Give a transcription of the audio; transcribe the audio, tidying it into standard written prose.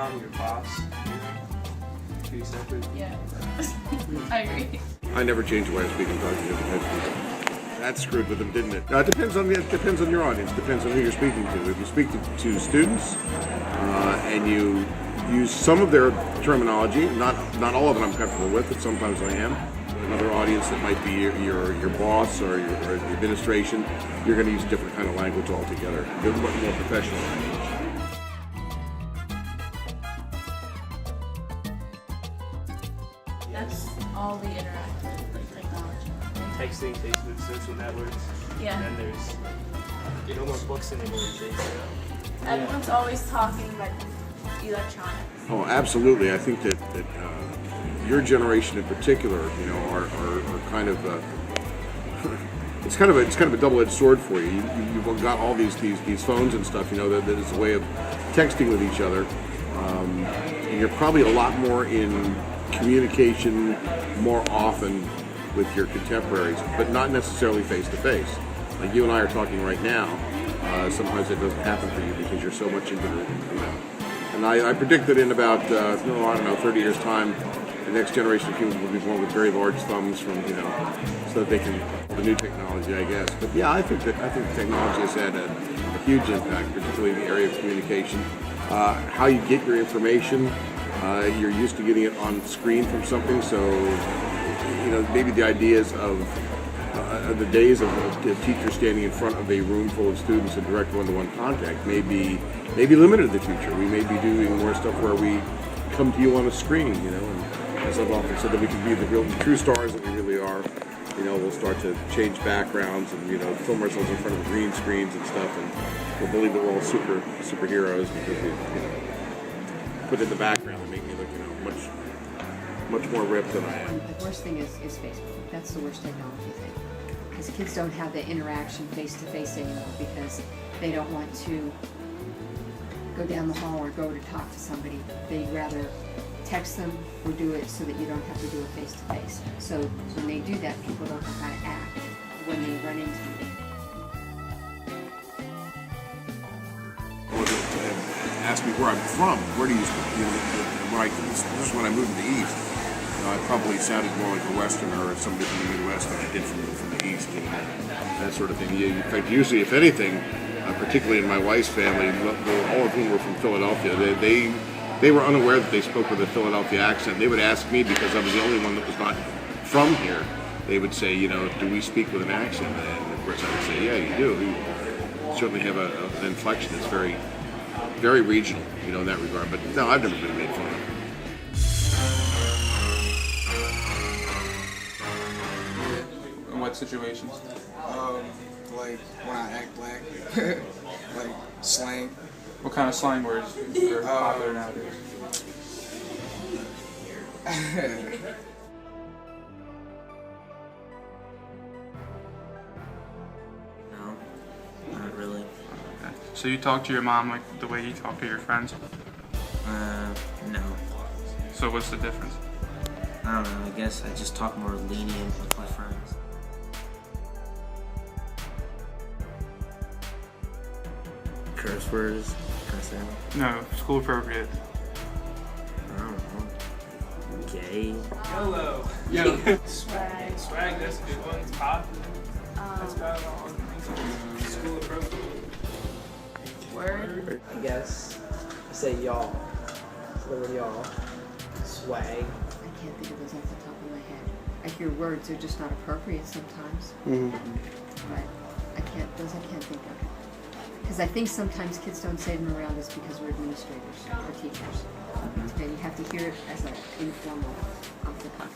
mom, your boss, pretty separate. Yeah, I agree. I never changed the way I speak and talk to different types of people. That screwed with them, didn't it? It depends on your audience. Depends on who you're speaking to. If you speak to students and you use some of their terminology, not all of it I'm comfortable with, but sometimes I am. Another audience that might be your boss or your administration, you're going to use a different kind of language altogether. A much more professional language. That's all we interact with, like technology. Texting, Facebook, social networks. Yeah. And then there's no more books anymore these days. Everyone's always talking about electronics. Oh, absolutely. I think that your generation in particular, you know, are kind of it's kind of a double-edged sword for you. You've got all these phones and stuff, you know, that is a way of texting with each other. And you're probably a lot more in communication more often with your contemporaries, but not necessarily face-to-face. Like you and I are talking right now. Sometimes it doesn't happen for you because you're so much into it, you know. And I predict that in about, 30 years' time, the next generation of humans will be born with very large thumbs from, you know, so that they can, the new technology, I guess. But yeah, I think technology has had a huge impact, particularly in the area of communication. How you get your information, you're used to getting it on screen from something, so, you know, maybe the ideas of the days of a teacher standing in front of a room full of students and direct one-to-one contact may be limited in the future. We may be doing more stuff where we come to you on a screen, you know, and as I've often said, that we can be the true stars that we really are. You know, we'll start to change backgrounds and, you know, film ourselves in front of green screens and stuff, and we'll believe that we're all superheroes because we, you know, put in the background and make me look, you know, much more ripped than I am. The worst thing is Facebook. That's the worst technology thing. Because kids don't have the interaction face-to-face anymore because they don't want to go down the hall or go to talk to somebody. They'd rather text them or do it so that you don't have to do it face-to-face. So when they do that, people don't know how to act when they run into you. Ask me where I'm from. Where do you know, when I moved to the East, you know, I probably sounded more like a Westerner or somebody from the Midwest than I did from the East, and that sort of thing. In fact, usually, if anything, particularly in my wife's family, all of whom were from Philadelphia, they were unaware that they spoke with a Philadelphia accent. They would ask me, because I was the only one that was not from here, they would say, you know, do we speak with an accent? And of course I would say, yeah, you do. You certainly have an inflection that's very, very regional, you know, in that regard. But no, I've never been made fun of. In what situations? Like when I act black, like slang. What kind of slang words are popular nowadays? No, not really. Okay. So you talk to your mom like the way you talk to your friends? No. So what's the difference? I don't know, I guess I just talk more lenient with my friends. Curse words? Cuss out? No, school appropriate. I don't know. Gay? YOLO. Yo. Swag. Swag, that's a good one. It's popular. That's about all. School appropriate. Word. I guess. I say y'all. It's literally y'all. Swag. I can't think of those off the top of my head. I hear words, they're just not appropriate sometimes. But I can't think of it. Because I think sometimes kids don't say them around us because we're administrators or teachers. And you have to hear it as an informal off the cuff.